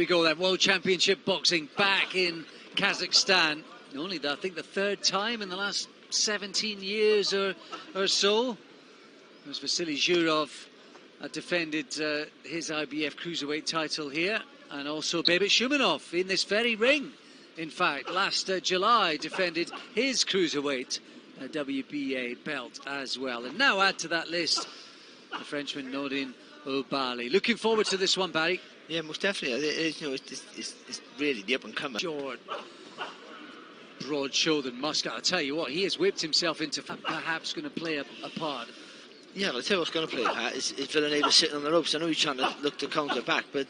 we go then. World Championship boxing back in Kazakhstan. Only, I think, the third time in the last 17 years or so. As Vasily Zhurov defended his IBF cruiserweight title here, and also Bebet Shumenov in this very ring. In fact, last July defended his cruiserweight WBA belt as well. And now add to that list the Frenchman Nordine Oubaali. Looking forward to this one, Barry. Yeah, most definitely. It's really the up-and-comer. Short, broad-shouldered Muscat. I'll tell you what, he has whipped himself into perhaps going to play a part. Yeah, I'll tell you what's going to play a part is Villanueva sitting on the ropes. I know he's trying to look to counter back, but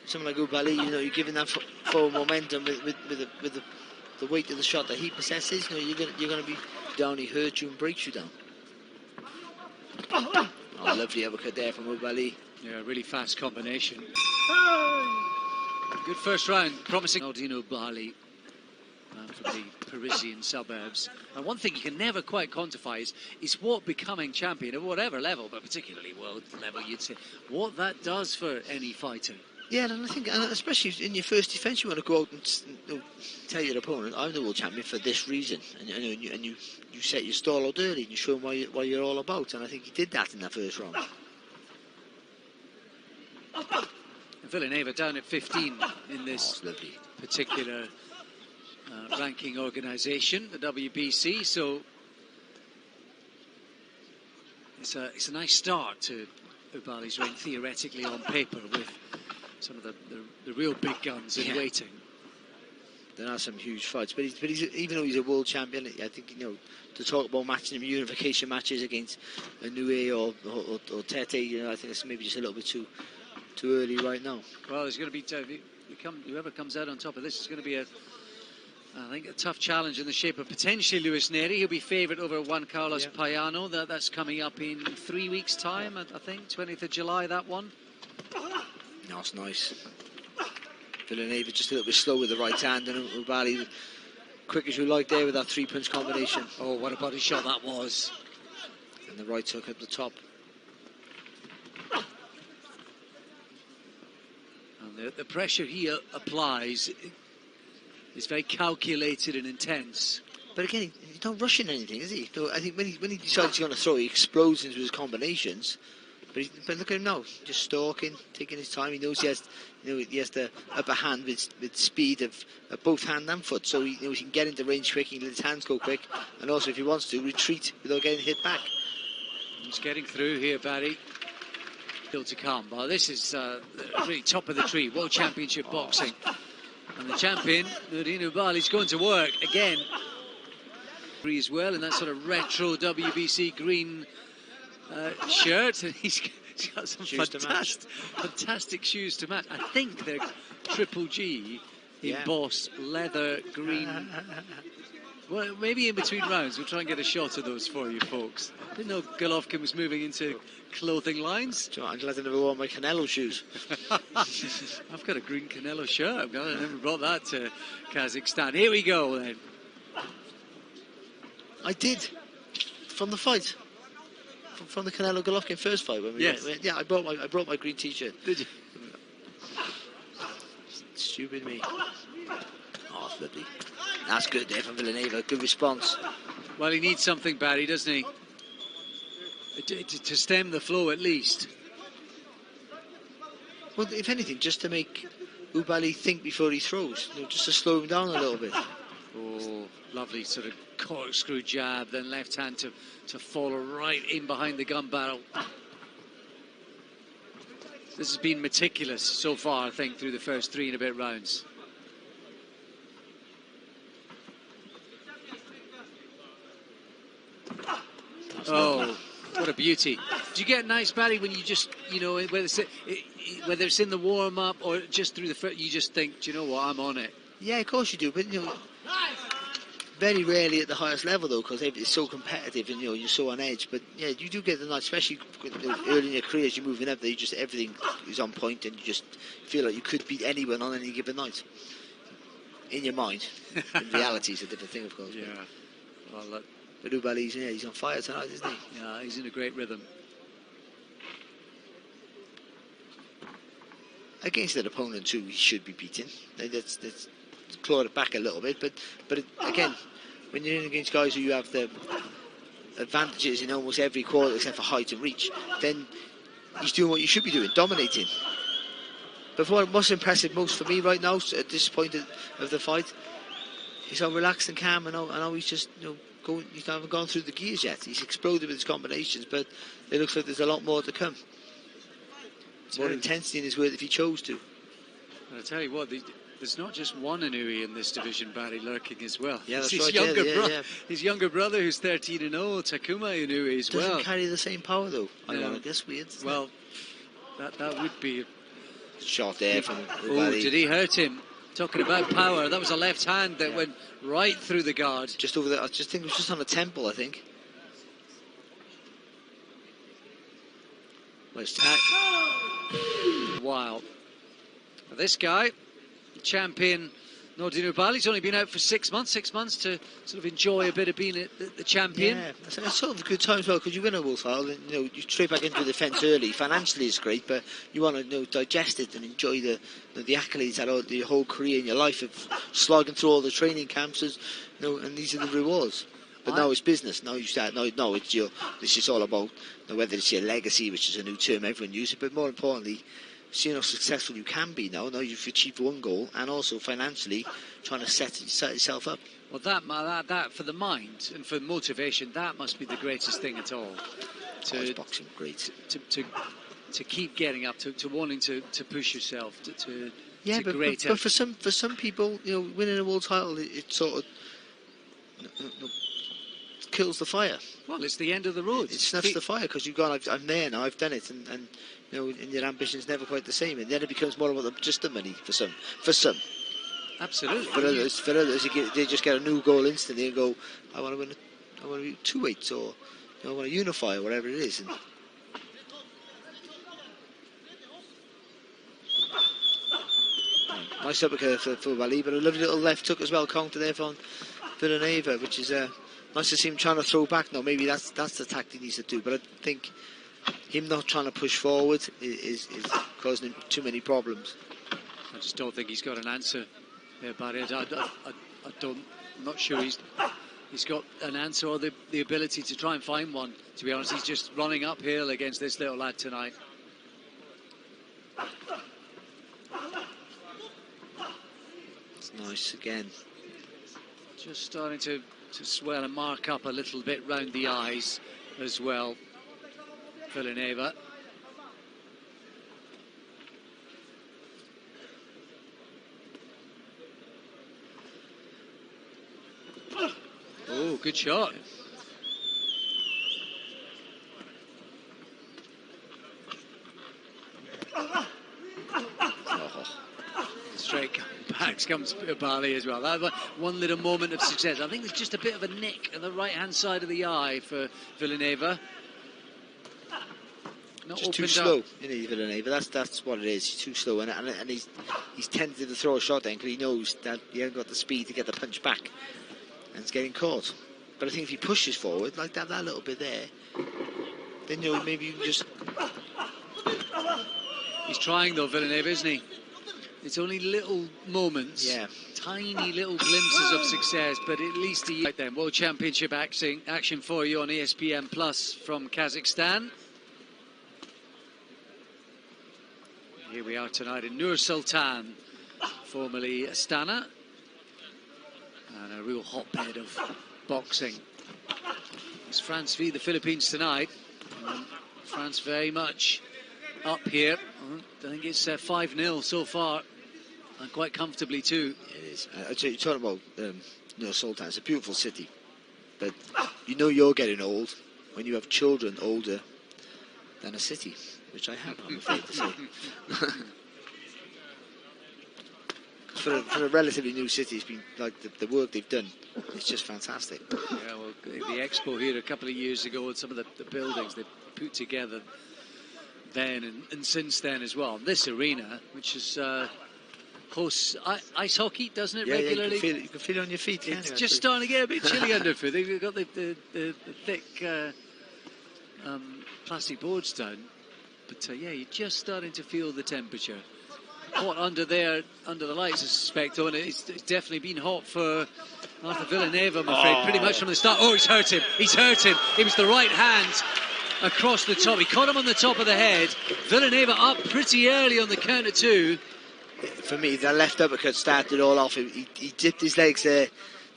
someone like Oubaali, you're giving that forward momentum with the weight of the shot that he possesses. You're going to be down. He hurts you and breaks you down. Oh, lovely uppercut there from Oubaali. Yeah, really fast combination. Good first round, promising. Nordine Oubaali from the Parisian suburbs. And one thing you can never quite quantify is what becoming champion at whatever level, but particularly world level, you'd say, what that does for any fighter. Yeah, and I think, and especially in your first defence, you want to go out and tell your opponent, I'm the world champion for this reason. And you set your stall out early and you show them what you're all about. And I think he did that in that first round. Villanueva down at 15 in this particular ranking organisation, the WBC. So it's a nice start to Oubaali's reign, theoretically on paper, with some of the real big guns in waiting. There are some huge fights, but he's even though he's a world champion, I think to talk about matching him unification matches against a Nue or Tete, I think it's maybe just a little bit too early right now. Well, there's going to be whoever comes out on top of this is going to be I think a tough challenge in the shape of potentially Luis Neri. He'll be favourite over Juan Carlos Payano. That's coming up in 3 weeks' time, I think, 20th of July, that one. That's nice. Villanueva just a little bit slow with the right hand, and Oubaali quick as you like there with that three-punch combination. Oh, what a body shot that was. And the right hook at the top. And the pressure he applies is very calculated and intense. But again, he's not rushing anything, is he? I think when he decides he's going to throw, he explodes into his combinations. But look at him now, just stalking, taking his time. He knows he has the upper hand with speed of both hand and foot, so he knows he can get into range quick. He can let his hands go quick, and also if he wants to, retreat without getting hit back. He's getting through here, Barry. Still to come. Well, this is really top of the tree. World Championship boxing, and the champion Nordine Oubaali is going to work again. As well in that sort of retro WBC green shirt, and he's got some fantastic shoes to match. I think they're Triple G embossed leather green. Well, maybe in between rounds we'll try and get a shot of those for you folks. I didn't know Golovkin was moving into clothing lines. I'm glad I never wore my Canelo shoes. I've got a green Canelo shirt. I never brought that to Kazakhstan. Here we go then. I did, from the fight. From the Canelo Golovkin first fight when we went. Yeah, I brought my green t-shirt. Did you? Stupid me. Oh, lovely. That's good there from Villanueva. Good response. Well, he needs something, Barry, doesn't he? To stem the flow at least. Well, if anything, just to make Oubaali think before he throws. Just to slow him down a little bit. Oh, lovely sort of corkscrew jab, then left hand to follow right in behind the gun barrel. This has been meticulous so far, I think, through the first 3 and a bit rounds. Oh, what a beauty. Do you get nice, Barry, when you just, whether it's in the warm-up or just through the first, you just think, do you know what, I'm on it? Yeah, of course you do, but, very rarely at the highest level, though, because it's so competitive and, you're so on edge. But, yeah, you do get the night, especially early in your career as you're moving up there, everything is on point and you just feel like you could beat anyone on any given night. In your mind. In reality, it's a different thing, of course. Yeah. Well, look. But Oubaali's, he's on fire tonight, isn't he? Yeah, he's in a great rhythm. against an opponent who he should be beating. Let's claw it back a little bit, but again, when you're in against guys who you have the advantages in almost every quarter except for height and reach, then he's doing what you should be doing, dominating. But what most impressive most for me right now at this point of the fight, he's so relaxed and calm, and now he's just going. He's not even gone through the gears yet. He's exploded with his combinations, but it looks like there's a lot more to come. More intensity in his work if he chose to. And I tell you what, there's not just one Inouye in this division, Barry, lurking as well. Yeah, that's his right. Younger his younger brother, who's 13-0, Takuma Inouye as well. Doesn't carry the same power though. I guess weird. Well, that would be a shot there from Oubaali. Oh, did he hurt him? Talking about power, that was a left hand that went right through the guard. Just over there, I just think it was just on the temple, I think. Nice tag. Wow. For this guy, champion Nordine Oubaali, he's only been out for 6 months to sort of enjoy a bit of being the champion. Yeah, that's sort of a good time as well, because you win a world title and you straight back into the fence early. Financially it's great, but you want to digest it and enjoy the accolades that your whole career in your life of slogging through all the training camps, and these are the rewards. But now it's business. Now you start. No, it's this is all about whether it's your legacy, which is a new term everyone uses, but more importantly, seeing how successful you can be now. Now you've achieved one goal, and also financially trying to set yourself up. Well, that for the mind and for motivation, that must be the greatest thing at all. Boxing, great. To keep getting up, to wanting to push yourself, to but for some people, winning a world title, it sort of kills the fire. Well, it's the end of the road. It snuffs the fire because you've gone. I'm there now. I've done it, and your ambition's never quite the same, and then it becomes more about just the money for some. Absolutely. For others, they just get a new goal instantly and go, I want to win. I want to be 2 weights, or I want to unify, or whatever it is. And nice uppercut for Oubaali, but a lovely little left hook as well, counter there from Villanueva, which is nice to see him trying to throw back now. Maybe that's the tactic he needs to do, but I think him not trying to push forward is causing him too many problems. I just don't think he's got an answer there, Barry. I'm not sure he's got an answer or the ability to try and find one. To be honest, he's just running uphill against this little lad tonight. It's nice again. Just starting to swell and mark up a little bit round the eyes as well. Villanueva. Oh, good shot. Straight back comes Oubaali as well. That was one little moment of success. I think there's just a bit of a nick at the right-hand side of the eye for Villanueva. Not just too slow, Villanueva. That's what it is. He's too slow, and he's tempted to throw a shot then because he knows that he hasn't got the speed to get the punch back, and it's getting caught. But I think if he pushes forward like that little bit there, then maybe you can just. He's trying though, Villanueva, isn't he? It's only little moments, tiny little glimpses of success, but at least he. Right then, World Championship action for you on ESPN Plus from Kazakhstan. Here we are tonight in Nur Sultan, formerly Astana, and a real hotbed of boxing. It's France v the Philippines tonight. France very much up here. I think it's 5-0 so far, and quite comfortably too. It is. You're talking about Nur Sultan. It's a beautiful city, but you're getting old when you have children older than a city, which I have, I'm afraid to say. For a relatively new city, it's been like the work they've done. It's just fantastic. Yeah, well, the expo here a couple of years ago, and some of the buildings they put together then and since then as well. This arena, which is hosts ice hockey, doesn't it, regularly? Yeah, you can feel it on your feet, can't It's you? just starting to get a bit chilly underfoot. They've got the thick plastic boards down. But yeah, you're just starting to feel the temperature. hot under there, under the lights, I suspect, though, and it's definitely been hot for Arthur Villanueva, I'm afraid, pretty much from the start. Oh, he's hurt him. He's hurt him. It was the right hand across the top. He caught him on the top of the head. Villanueva up pretty early on the count of two. For me, the left uppercut started it all off. He dipped his legs there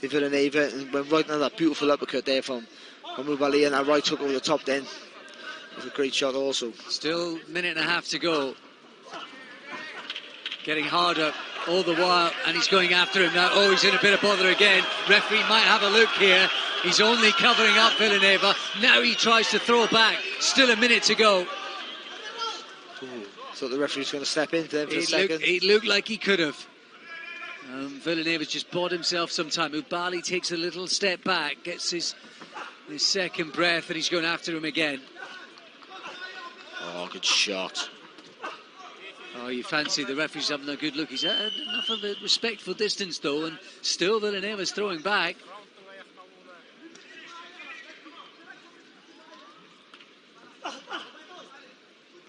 to Villanueva and went right into that beautiful uppercut there from Oubaali, and that right hook over the top then. It was a great shot also. Still a minute and a half to go. Getting harder all the while, and he's going after him now. Oh, he's in a bit of bother again. Referee might have a look here. He's only covering up Villanueva. Now he tries to throw back. Still a minute to go. So the referee's going to step in there for a second. It looked like he could have. Villanueva's just bought himself some time. Oubaali takes a little step back, gets his second breath, and he's going after him again. Oh, good shot. Oh, you fancy the referee's having a good look. He's at enough of a respectful distance, though, and still Villanueva's throwing back.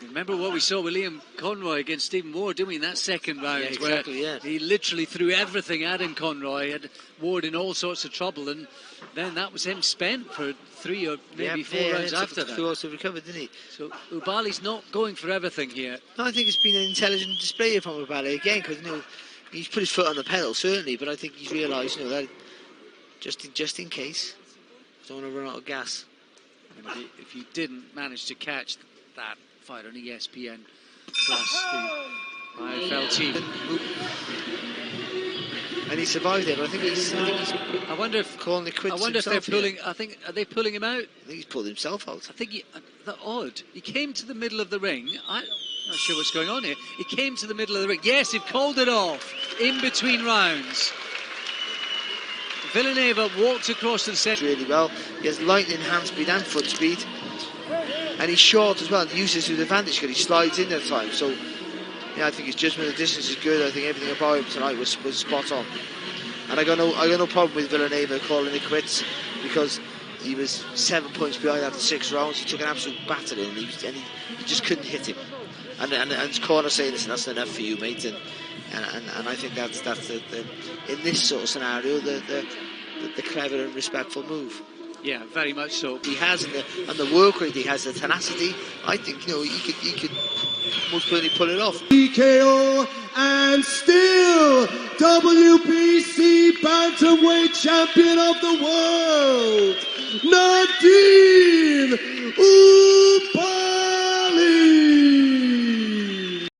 Remember what we saw with Liam Conroy against Stephen Ward, didn't we, in that second round? Yeah, exactly, where he literally threw everything at him, Conroy. Had Ward in all sorts of trouble, and then that was him spent for 3 or maybe 4 rounds after that. He also recovered, didn't he? So Oubaali's not going for everything here. No, I think it's been an intelligent display from Oubaali again, because he's put his foot on the pedal, certainly, but I think he's realised that just in case, don't want to run out of gas. And if you didn't manage to catch that fight on ESPN Plus, the IFL team. And he survived it, but I think he's I wonder if calling it quits. I wonder if they're pulling. Here. Are they pulling him out? I think he's pulled himself out. I think that's odd. He came to the middle of the ring. I'm not sure what's going on here. He came to the middle of the ring. Yes, they've called it off in between rounds. Villanueva walked across to the centre really well. He has lightning hand speed and foot speed. And he's short as well, and uses his advantage because he slides in at the time. So, yeah, I think his judgment of distance is good. I think everything about him tonight was spot on. And I got no problem with Villanueva calling it quits, because he was 7 points behind after 6 rounds. He took an absolute battering, and he just couldn't hit him. And his corner saying, listen, that's enough for you, mate. And I think that's in this sort of scenario the clever and respectful move. Yeah, very much so. He has, and the work rate he has, the tenacity. I think he could most certainly pull it off. TKO and still WBC bantamweight champion of the world, Nordine Oubaali.